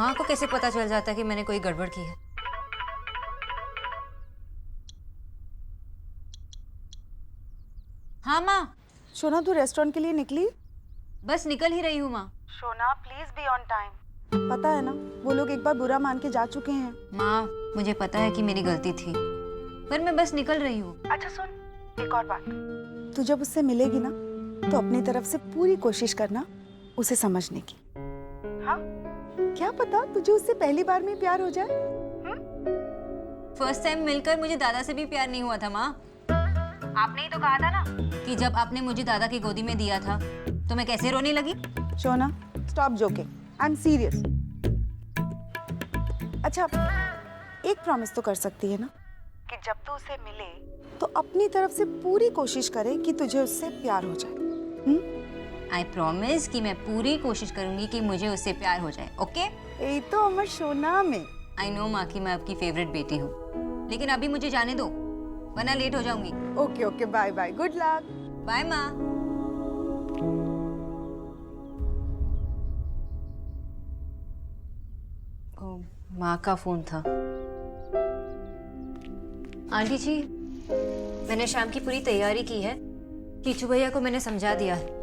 माँ को कैसे पता चल जाता है कि मैंने कोई गड़बड़ की है? हाँ माँ। शोना, तू रेस्टोरेंट के लिए निकली? बस निकल ही रही हूँ माँ। Shona, please be on time. पता है ना, वो लोग एक बार बुरा मान के जा चुके हैं। माँ, मुझे पता है कि मेरी गलती थी, पर मैं बस निकल रही हूँ। अच्छा सुन, एक और बात। तू जब उससे मिलेगी ना, तो अपनी तरफ से पूरी कोशिश करना उसे समझने की। हाँ, क्या पता तुझे उससे पहली बार में प्यार हो जाए। फर्स्ट टाइम मिलकर मुझे दादा से भी प्यार नहीं हुआ था माँ। आपने ही तो कहा था ना कि जब आपने मुझे दादा की गोदी में दिया था तो मैं कैसे रोने लगी। Shona, stop joking, I am serious. अच्छा, एक प्रॉमिस तो कर सकती है ना कि जब तू उसे मिले तो अपनी तरफ से पूरी कोशिश करे कि तुझे उससे प्यार हो जाए। आई प्रॉमिस कि मैं पूरी कोशिश करूंगी कि मुझे उससे प्यार हो जाए। ओके? यही तो अमर शोना में। आई नो माँ कि मैं आपकी फेवरेट बेटी हूँ, लेकिन अभी मुझे जाने दो वरना लेट हो जाऊंगी। Okay okay, bye bye, good luck. Bye माँ। माँ का फोन था। आंटी जी, मैंने शाम की पूरी तैयारी की है। कीचू भैया को मैंने समझा दिया है।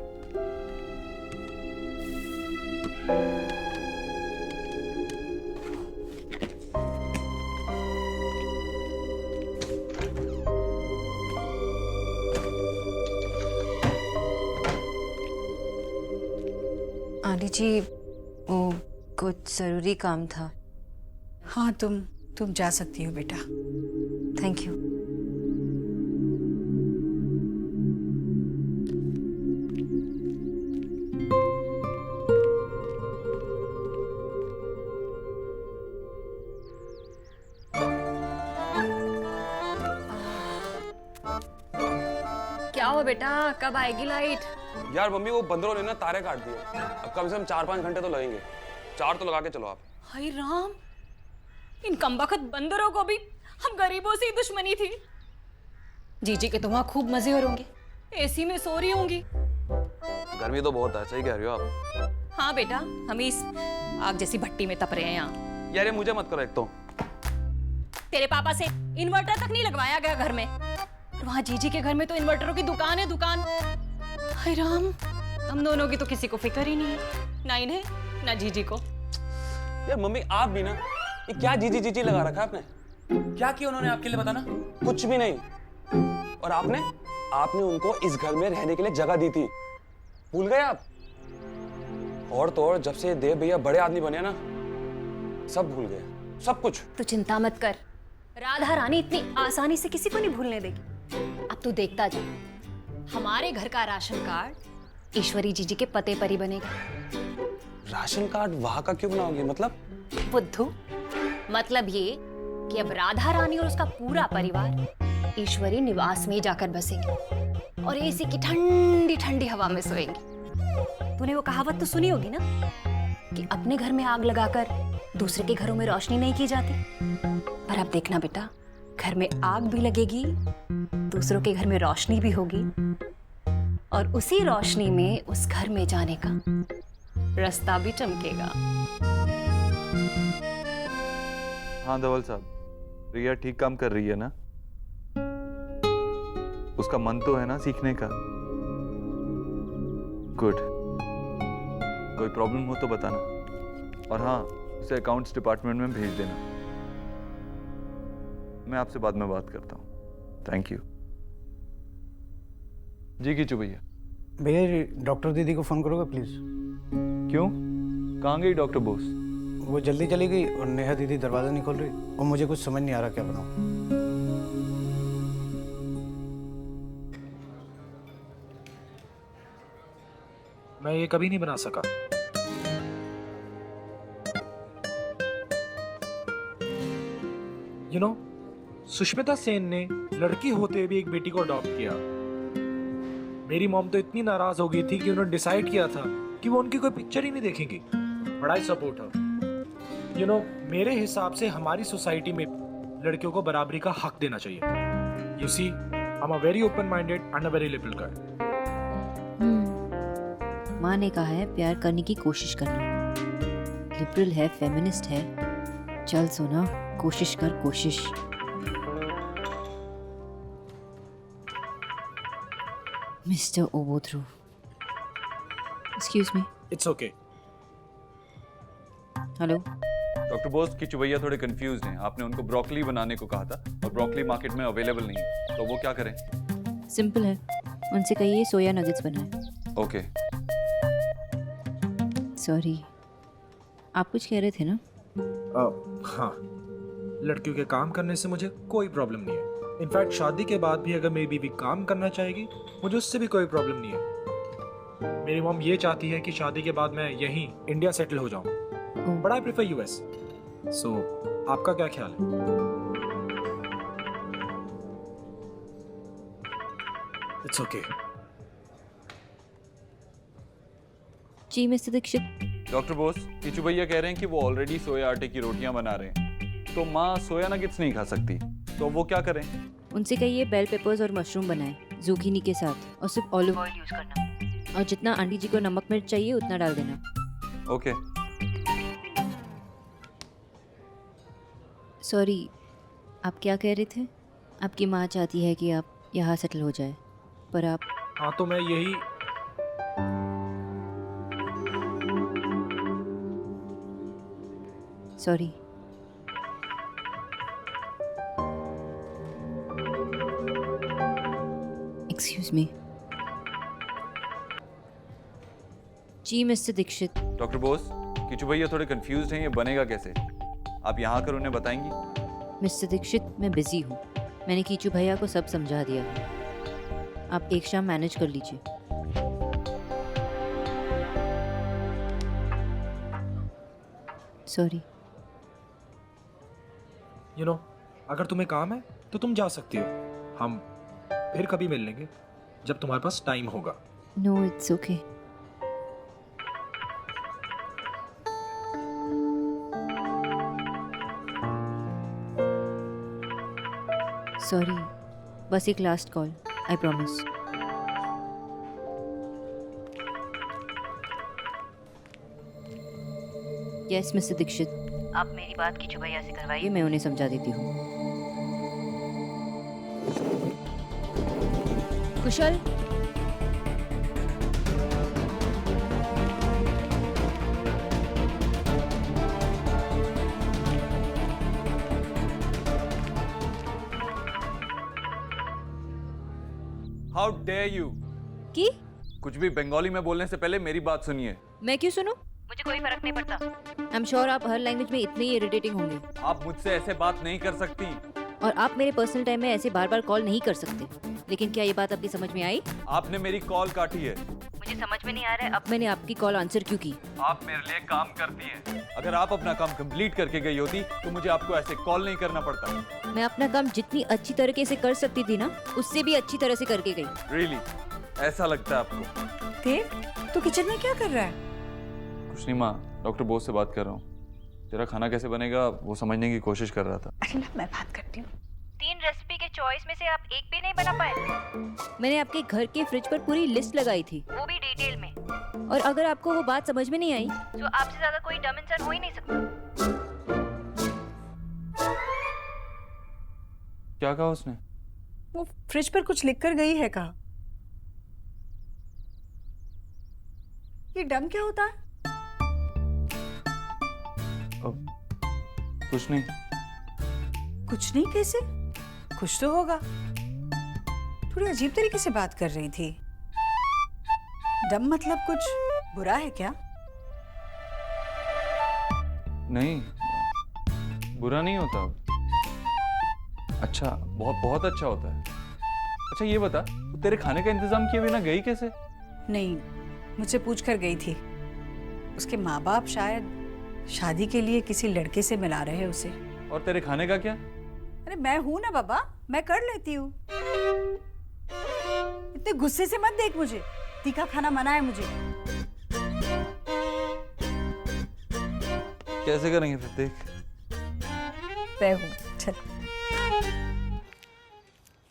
आंटी जी, वो कुछ जरूरी काम था। हाँ, तुम जा सकती हो बेटा। Thank you. क्या हुआ बेटा, कब आएगी लाइट? यार मम्मी, वो बंदरों ने ना तारे काट दिए। अब कम से कम 4-5 घंटे तो लगेंगे। 4 तो लगा के चलो आप। हाय राम, इन कमबख्त बंदरों को भी हम गरीबों से ही दुश्मनी थी। जीजी के तो वहां खूब मजे हो होंगे, एसी में सो रही होंगी। गर्मी तो बहुत है, सही कह रही हो आप। हाँ बेटा, हम इस आग जैसी भट्टी में तप रहे हैं यहाँ। यार ये मुझे मत करो। एक तो तेरे पापा से इन्वर्टर तक नहीं लगवाया गया घर में, और वहाँ जीजी के घर में तो इन्वर्टरों की दुकान है, दुकान। हाय राम, हम दोनों की तो किसी को फिक्र ही नहीं है, ना इन्हें ना जीजी को। यार मम्मी, आप भी ना, ये क्या जीजी जीजी लगा रखा है आपने? क्या किया उन्होंने आपके लिए, बताना। कुछ भी नहीं। और आपने उनको इस घर में रहने के लिए जगह दी थी, भूल गए आप? और तो और जब से देव भैया बड़े आदमी बने ना, सब भूल गए, सब कुछ। तो चिंता मत कर, राधा रानी इतनी आसानी से किसी को नहीं भूलने देगी। अब तू देखता जा, हमारे घर का राशन कार्ड ईश्वरी जीजी के पते पर ही बनेगा। राशन कार्ड वहां का क्यों बनाओगे? मतलब बुद्धू, मतलब ये कि अब राधा रानी और उसका पूरा परिवार ईश्वरी निवास में जाकर बसेंगे और एसी की ठंडी ठंडी हवा में सोएंगे। तूने वो कहावत तो सुनी होगी ना कि अपने घर में आग लगाकर दूसरे के घरों में रोशनी नहीं की जाती। पर अब देखना बेटा, घर में आग भी लगेगी, दूसरों के घर में रोशनी भी होगी, और उसी रोशनी में उस घर में जाने का रास्ता भी चमकेगा। हाँ धवल साहब, रिया ठीक काम कर रही है ना? उसका मन तो है ना सीखने का? गुड। कोई प्रॉब्लम हो तो बताना, और हाँ, उसे अकाउंट्स डिपार्टमेंट में भेज देना। मैं आपसे बाद में बात करता हूँ। Thank you. जी कीचू भैया। भैया जी, डॉक्टर दीदी को फोन करोगे प्लीज? क्यों, कहाँ गई डॉक्टर बोस? वो जल्दी चली गई और नेहा दीदी दरवाजा नहीं खोल रही, और मुझे कुछ समझ नहीं आ रहा क्या बनाऊं। मैं ये कभी नहीं बना सका। यू नो, सुष्मिता सेन ने लड़की होते भी एक बेटी को अडॉप्ट किया। मेरी मॉम तो इतनी नाराज हो गई थी कि उन्होंने डिसाइड किया था कि वो उनकी कोई पिक्चर ही नहीं देखेंगी। But I support her. You know, मेरे हिसाब से हमारी सोसाइटी में लड़कियों को बराबरी का हक देना चाहिए। You see, I am a very open minded and a very liberal guy. माँ ने कहा है प्यार करने की कोशिश करना, लिबरल है, फेमिनिस्ट है। चल सोना, कोशिश कर, कोशिश। मिस्टर ओबोथ्रू, excuse me. It's okay. Hello. Doctor Bose की चुवैया थोड़े कंफ्यूज हैं। आपने उनको ब्रोकली बनाने को कहा था और ब्रोकली मार्केट में अवेलेबल नहीं है, तो वो क्या करें? सिंपल है, उनसे कहिए सोया नगेट्स बनाए। ओके। सॉरी, आप कुछ कह रहे थे ना? हाँ, लड़कियों के काम करने से मुझे कोई प्रॉब्लम नहीं है। इनफैक्ट शादी के बाद भी अगर मेरी बीवी काम करना चाहेगी, मुझे उससे भी कोई प्रॉब्लम नहीं है। मेरी मॉम ये चाहती है कि शादी के बाद मैं यहीं इंडिया सेटल हो जाऊं, but I prefer US. So आपका क्या ख्याल है? It's okay. जी मिस्टर दीक्षित। डॉक्टर बोस की चुवैया कह रहे हैं कि वो ऑलरेडी सोया आटे की रोटियां बना रहे हैं, तो माँ सोया नगेट्स नहीं खा सकती, तो वो क्या करें? उनसे कहिए बेल पेपर्स और मशरूम बनाएं ज़ुकीनी के साथ, और सिर्फ ऑलिव ऑयल यूज़ करना, और जितना आंटी जी को नमक मिर्च चाहिए उतना डाल देना। ओके। सॉरी, आप क्या कह रहे थे? आपकी माँ चाहती है कि आप यहाँ सेटल हो जाए, पर आप... हाँ, तो मैं यही सॉरी। Excuse me. जी मिस्टर दीक्षित। डॉक्टर बोस किचू भैया थोड़े कंफ्यूज्ड हैं, ये बनेगा कैसे? आप यहाँ आकर उन्हें बताएंगी? मिस्टर दीक्षित, मैं बिजी हूँ। मैंने कीचू भैया को सब समझा दिया है। आप एक शाम मैनेज कर लीजिए। सॉरी। यू नो, अगर तुम्हें काम है तो तुम जा सकती हो। हम फिर कभी मिल लेंगे जब तुम्हारे पास टाइम होगा। No, it's okay. सॉरी, बस एक last call, I promise. Yes mister Dixit, आप मेरी बात कीचू भैया से करवाइए, मैं उन्हें समझा देती हूँ। कुशल, हाउ डेयर यू! की कुछ भी बंगाली में बोलने से पहले मेरी बात सुनिए। मैं क्यों सुनूं? मुझे कोई फर्क नहीं पड़ता। आई एम श्योर आप हर लैंग्वेज में इतने ही इरिटेटिंग होंगे। आप मुझसे ऐसे बात नहीं कर सकती। और आप मेरे पर्सनल टाइम में ऐसे बार बार कॉल नहीं कर सकते। लेकिन क्या ये बात आपकी समझ में आई? आपने मेरी कॉल काटी है। मुझे समझ में नहीं आ रहा है अब मैंने आपकी कॉल आंसर क्यों की। आप मेरे लिए काम करती हैं। अगर आप अपना काम कंप्लीट करके गई होती तो मुझे आपको ऐसे कॉल नहीं करना पड़ता। मैं अपना काम जितनी अच्छी तरीके से कर सकती थी ना, उससे भी अच्छी तरह से करके गई। रियली? ऐसा लगता है आपको? देव, तू किचन में क्या कर रहा है? कुछ नहीं माँ, डॉक्टर बोस से बात कर रहा हूँ। तेरा खाना कैसे बनेगा वो समझने की कोशिश कर रहा था। अरे ना, मैं बात करती हूँ। 3 रेसिपी के चॉइस में से आप एक भी नहीं बना पाए। मैंने आपके घर के फ्रिज पर पूरी लिस्ट लगाई थी, वो भी डिटेल में। और अगर आपको वो बात समझ में नहीं आई तो आपसे ज्यादा कोई डम इंसान हो ही नहीं सकता। क्या कहा उसने? वो फ्रिज पर कुछ लिख कर गई है कहा। ये डम क्या होता है? कुछ नहीं। कुछ नहीं कैसे? कुछ तो होगा। थोड़ी अजीब तरीके से बात कर रही थी। डम मतलब कुछ बुरा है क्या? नहीं, बुरा नहीं होता। अच्छा, बहुत बहुत अच्छा होता है। अच्छा ये बता, तू तेरे खाने का इंतजाम किए बिना गई कैसे? नहीं, मुझसे पूछ कर गई थी। उसके माँ बाप शायद शादी के लिए किसी लड़के से मिला रहे हैं उसे। और तेरे खाने का क्या? अरे मैं हूं ना बाबा, मैं कर लेती हूँ। इतने गुस्से से मत देख मुझे। तीखा खाना मना है मुझे। कैसे करेंगे फिर? देख तय हूँ, चल।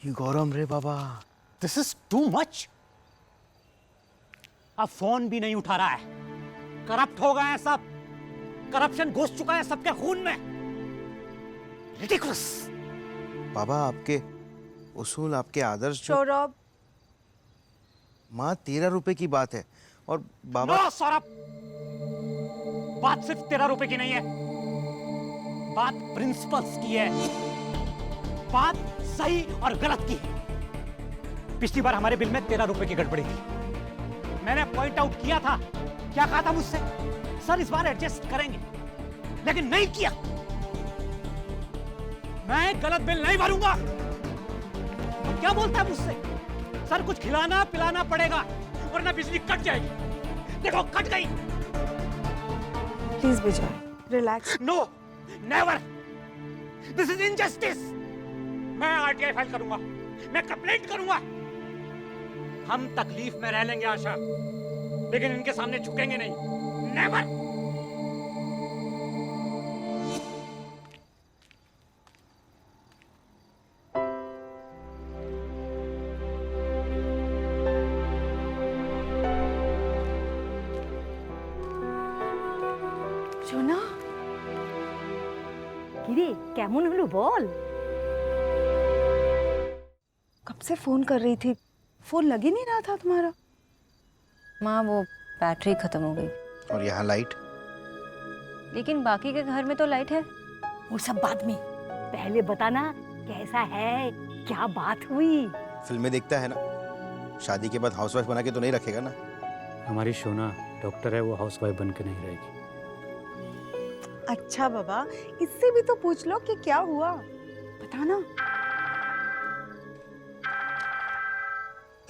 ये गौरम रे बाबा, दिस इज टू मच। अब फोन भी नहीं उठा रहा है, करप्ट हो गए हैं सब। करप्शन घुस चुका है सबके खून में। रिडिकुलस। बाबा आपके उसूल, आपके आदर्श जो... सौरभ, माँ 13 रुपए की बात है और बाबा... नो सौरभ, बात सिर्फ 13 रुपए की नहीं है, बात प्रिंसिपल्स की है, बात सही और गलत की है। पिछली बार हमारे बिल में 13 रुपए की गड़बड़ी थी, मैंने पॉइंट आउट किया था। क्या कहा था मुझसे? सर इस बार एडजस्ट करेंगे, लेकिन नहीं किया। मैं गलत बिल नहीं भरूंगा। तो क्या बोलता है मुझसे? सर कुछ खिलाना पिलाना पड़ेगा वरना बिजली कट जाएगी। देखो कट गई। Please Vijay, relax. No, never, this is injustice. मैं आरटीआई फाइल करूंगा, मैं कंप्लेंट करूंगा। हम तकलीफ में रह लेंगे आशा, लेकिन इनके सामने झुकेंगे नहीं। नेवर। সোনা, কিরে কেমন হলো বল? कब से फोन कर रही थी, फोन लग ही नहीं रहा था तुम्हारा। माँ वो बैटरी खत्म हो गई। और यहाँ लाइट? लेकिन बाकी के घर में तो लाइट है। वो सब बाद में, पहले बताना कैसा है, क्या बात हुई? फिल्में देखता है ना, शादी के बाद हाउसवाइफ बना के तो नहीं रखेगा ना। हमारी शोना डॉक्टर है, वो हाउसवाइफ बन के नहीं रहेगी। अच्छा बाबा, इससे भी तो पूछ लो कि क्या हुआ, बताना।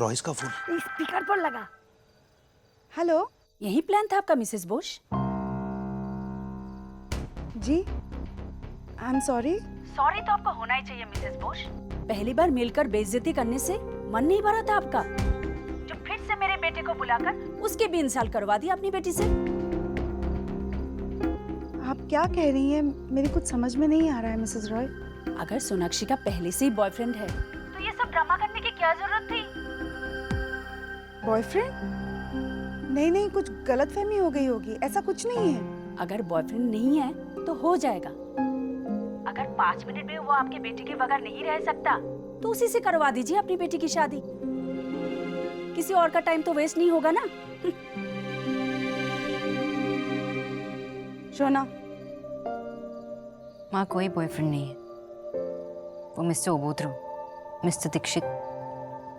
रॉइस का फोन। स्पीकर पर लगा। हेलो। यही प्लान था आपका मिसेस बुश? जी, आई एम सॉरी। सॉरी तो आपका होना ही चाहिए मिसेस बुश। पहली बार मिलकर बेइज्जती करने से मन नहीं भरा था आपका, जो फिर से मेरे बेटे को बुलाकर उसके भी इंसल्ट करवा दी अपनी बेटी से। आप क्या कह रही हैं, मेरी कुछ समझ में नहीं आ रहा है मिसेस रॉय। अगर सोनाक्षी का पहले से ही बॉयफ्रेंड है तो ये सब ड्रामा करने की क्या जरूरत थी? बॉयफ्रेंड? नहीं नहीं, कुछ गलतफहमी हो गई होगी, ऐसा कुछ नहीं है। अगर बॉयफ्रेंड नहीं है तो हो जाएगा। अगर 5 मिनट में वो आपके बेटे के बगैर नहीं रह सकता तो उसी से करवा दीजिए अपनी बेटी की शादी। किसी और का टाइम तो वेस्ट नहीं होगा ना। शोना। माँ कोई बॉयफ्रेंड नहीं है, वो मिस्टर ओबोत्रो, मिस्टर दीक्षित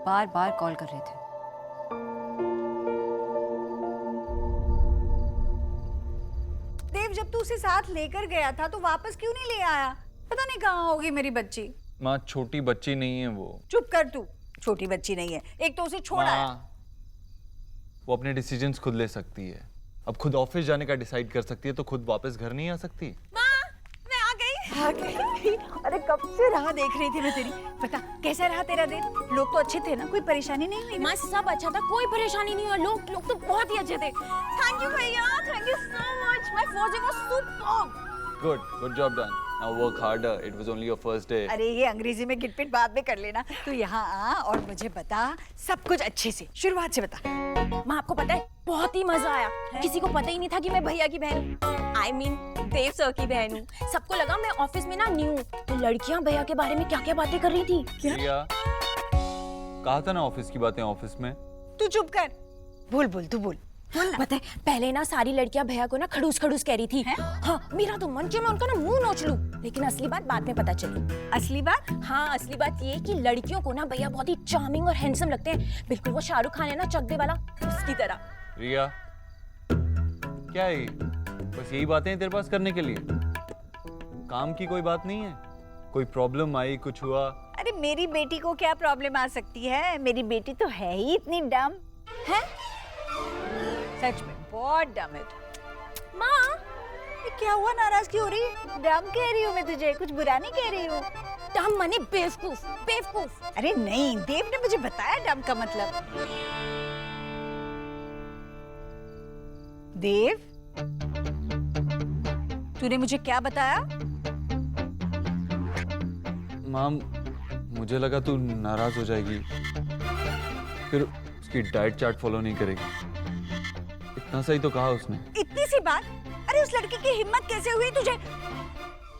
बार बार कॉल कर रहे थे। देव, जब तू उसे साथ लेकर गया था तो वापस क्यों नहीं ले आया? पता नहीं कहाँ होगी मेरी बच्ची। माँ छोटी बच्ची नहीं है वो। चुप कर तू, छोटी बच्ची नहीं है। एक तो उसे छोड़ा है। वो अपने डिसीजंस खुद ले सकती है। अब खुद ऑफिस जाने का डिसाइड कर सकती है तो खुद वापस घर नहीं आ सकती। माँ, मैं आ गई। अरे कब से राह देख रही थी मैं तेरी। बता कैसा रहा तेरा दिन? लोग तो अच्छे थे ना, कोई परेशानी नहीं हुई? माँ सब अच्छा था, कोई परेशानी नहीं हुई। लोग तो बहुत ही अच्छे थे। थैंक यू भैया, thank you so much. My फौजी was superb. Good job done. Now work harder, it was only your first day. अरे ये अंग्रेजी में गिटपिट बाद में कर लेना। तू यहाँ आ और मुझे बता सब कुछ अच्छे से, शुरुआत से बता। माँ आपको पता है बहुत ही मजा आया। किसी को पता ही नहीं था कि मैं भैया की बहन I mean, देव सर की बहन हूँ। सबको लगा मैं ऑफिस में ना न्यू, तो लड़कियाँ भैया के बारे में क्या क्या बातें कर रही थी। क्या कहा था ना ऑफिस की बातें ऑफिस में। तू चुप कर। बोल तू बोल। पता है पहले ना सारी लड़कियां भैया को ना खड़ूस खड़ूस कह रही थी। हाँ, मेरा तो मन कि मैं उनका ना मुंह नोच लूं। लेकिन असली बात बाद में पता चली। असली बात? हाँ, असली बात ये कि लड़कियों को ना भैया बहुत ही चार्मिंग और हैंडसम लगते हैं। बिल्कुल वो शाहरुख खान है ना, चक दे वाला, उसकी तरह। रिया, क्या है ये? बस यही बातें हैं तेरे पास करने के लिए? काम की कोई बात नहीं है? कोई प्रॉब्लम आई, कुछ हुआ? अरे मेरी बेटी को क्या प्रॉब्लम आ सकती है? मेरी बेटी तो है ही इतनी डम है। सच में बहुत डम है। माँ, ये क्या हुआ, नाराज क्यों हो रही है? डम कह रही हूँ मैं तुझे, कुछ बुरा नहीं कह रही हूँ। डम माने बेवकूफ, बेवकूफ। अरे नहीं, देव ने मुझे बताया डम का मतलब। देव, तूने मुझे क्या बताया? माम, मुझे लगा तू नाराज हो जाएगी, फिर उसकी डाइट चार्ट फॉलो नहीं करेगी। इतना सही तो कहा उसने। इतनी सी बात? अरे अरे उस लड़की की हिम्मत कैसे हुई तुझे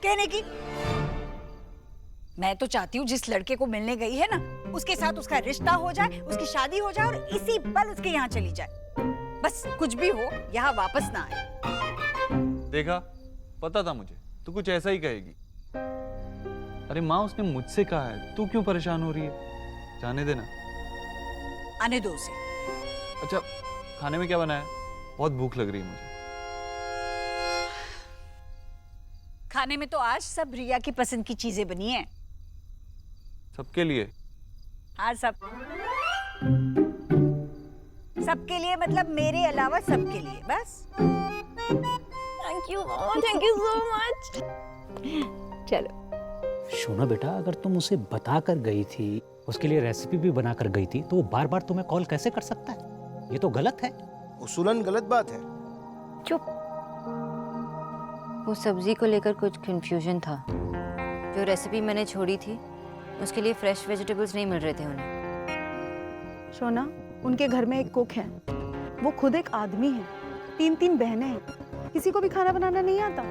कहने की? मैं तो चाहती हूँ जिस लड़के को मिलने गई है ना, उसके साथ उसका रिश्ता हो जाए, उसकी शादी हो जाए और इसी पल उसके यहाँ चली जाए। बस कुछ भी हो, यहाँ वापस ना आए। देखा, पता था मुझे तू कुछ ऐसा ही कहेगी। अरे माँ, उसने मुझसे कहा है, तू क्यों परेशान हो रही है? जाने देना। आने दो उसे। अच्छा, खाने में क्या बनाया? बहुत भूख लग रही है मुझे। खाने में तो आज सब रिया की पसंद की चीजें बनी हैं। सबके लिए? हाँ, सबके लिए मतलब मेरे अलावा सबके लिए, बस। Thank you so much. चलो। शोना बेटा, अगर तुम उसे बता कर गई थी, उसके लिए रेसिपी भी बना कर गई थी, तो वो बार बार तुम्हें कॉल कैसे कर सकता है? ये तो गलत है। उसूलन गलत बात है। चुप। वो सब्जी को लेकर कुछ कंफ्यूजन था। जो रेसिपी मैंने छोड़ी थी उसके लिए फ्रेश वेजिटेबल्स नहीं मिल रहे थे उन्हें। शोना, उनके घर में एक कुक है, वो खुद एक आदमी है, 3 बहनें हैं, किसी को भी खाना बनाना नहीं आता।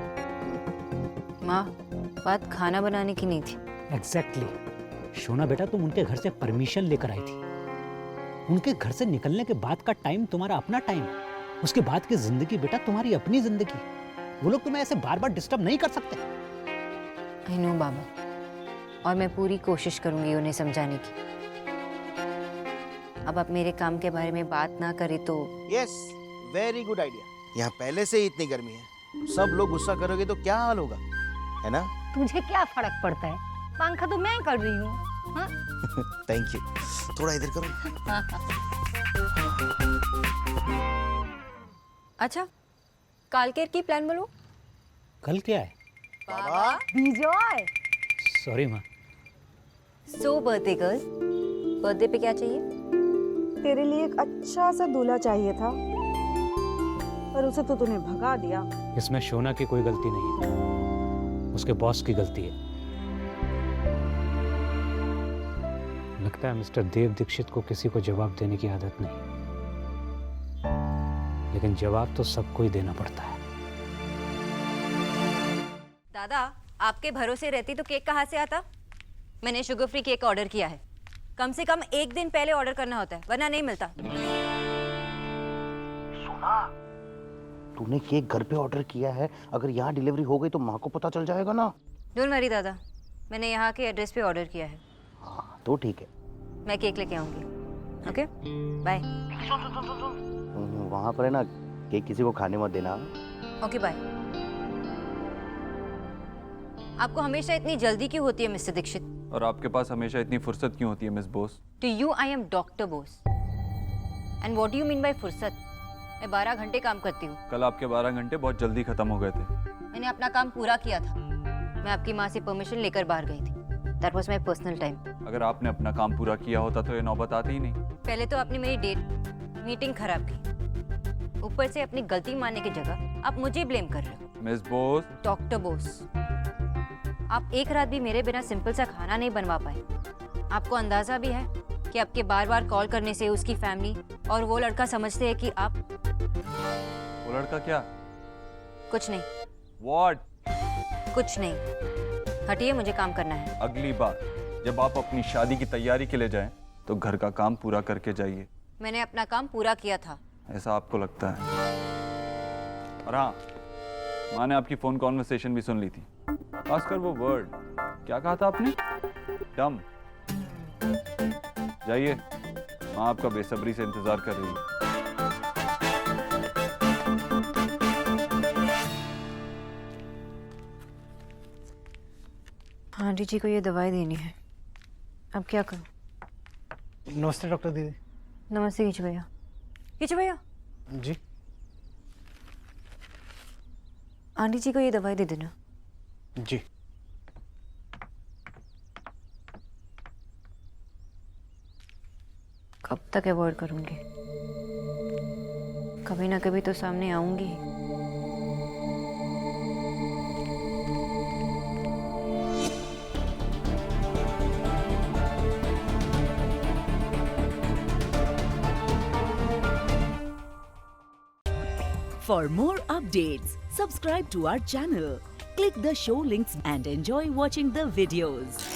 माँ, बात खाना बनाने की नहीं थी। एग्जैक्टली। शोना बेटा, तुम उनके घर से परमिशन लेकर आई थी। उनके घर से निकलने के बाद का टाइम तुम्हारा अपना टाइम है। उसके बाद की जिंदगी बेटा तुम्हारी अपनी जिंदगी। वो लोग तुम्हें ऐसे बार बार डिस्टर्ब नहीं कर सकते। आई नो बाबा, और मैं पूरी कोशिश करूंगी उन्हें समझाने की। अब आप मेरे काम के बारे में बात ना करें तो। Yes, very good idea. यहाँ पहले से ही इतनी गर्मी है, सब लोग गुस्सा करोगे तो क्या हाल होगा, है ना? तुझे क्या फर्क पड़ता है? पंखा तो मैं कर रही हूँ। Thank you. थोड़ा इधर करो। अच्छा, कालकेर की प्लान बोलो। कल क्या है? बाबा, विजय। सॉरी माँ। सो बर्थडे गर्ल, बर्थडे पे क्या चाहिए? तेरे लिए एक अच्छा सा दूल्हा चाहिए था, पर उसे तो तूने भगा दिया। इसमें शोना की कोई गलती नहीं है, उसके बॉस की गलती है। लगता है मिस्टर देव दीक्षित को किसी को जवाब देने की आदत नहीं, लेकिन जवाब तो सबको ही देना पड़ता है। दादा, आपके भरोसे रहती तो केक कहाँ से आता? मैंने शुगर फ्री केक ऑर्डर किया है। कम से कम 1 दिन पहले ऑर्डर करना होता है, वरना नहीं मिलता। सुना, तूने केक घर पे ऑर्डर किया है, अगर यहाँ डिलीवरी हो गई तो माँ को पता चल जाएगा ना। डोंट वरी दादा, मैंने यहाँ के एड्रेस पे ऑर्डर किया है। हाँ, तो ठीक है। मैं केक लेके आऊंगी। Okay, bye. वहाँ पर है ना, केक किसी को खाने मत देना। Okay, bye. आपको हमेशा इतनी जल्दी क्यों होती है मिस्टर दीक्षित? और आपके पास हमेशा इतनी फुर्सत क्यों होती है miss Bose? To you I am doctor Bose. And what do you mean by फुर्सत? मैं 12 घंटे काम करती हूँ। कल आपके 12 घंटे बहुत जल्दी खत्म हो गए थे। मैंने अपना काम पूरा किया था। मैं आपकी माँ से परमिशन लेकर बाहर गई थी। That was my personal time. अगर आपने अपना काम पूरा किया होता तो ये नौबत आती ही नहीं। पहले तो आपने मेरी मीटिंग खराब की, ऊपर से अपनी गलती मानने की जगह आप मुझे ब्लेम कर रहे हो। मिस बोस। डॉक्टर बोस, आप एक रात भी मेरे बिना सिंपल सा खाना नहीं बनवा पाए। आपको अंदाजा भी है कि आपके बार बार कॉल करने से उसकी फैमिली और वो लड़का समझते हैं कि आप। वो लड़का क्या? कुछ नहीं। What? कुछ नहीं, हटिए, मुझे काम करना है। अगली बार जब आप अपनी शादी की तैयारी के लिए जाएं तो घर का काम पूरा करके जाइए। मैंने अपना काम पूरा किया था। ऐसा आपको लगता है? और हाँ, माँ ने आपकी फोन कॉन्वर्सेशन भी सुन ली थी। खासकर वो वर्ड, क्या कहा था आपने? डम। जाइए, माँ आपका बेसब्री से इंतजार कर रही है। आंटी जी को ये दवाई देनी है, अब क्या करूं? नमस्ते डॉक्टर दीदी। नमस्ते किचु भैया। किचु भैया जी। आंटी जी को ये दवाई दे देना। जी। कब तक अवॉइड करूंगी? कभी ना कभी तो सामने आऊंगी। For more updates, subscribe to our channel, click the show links and enjoy watching the videos.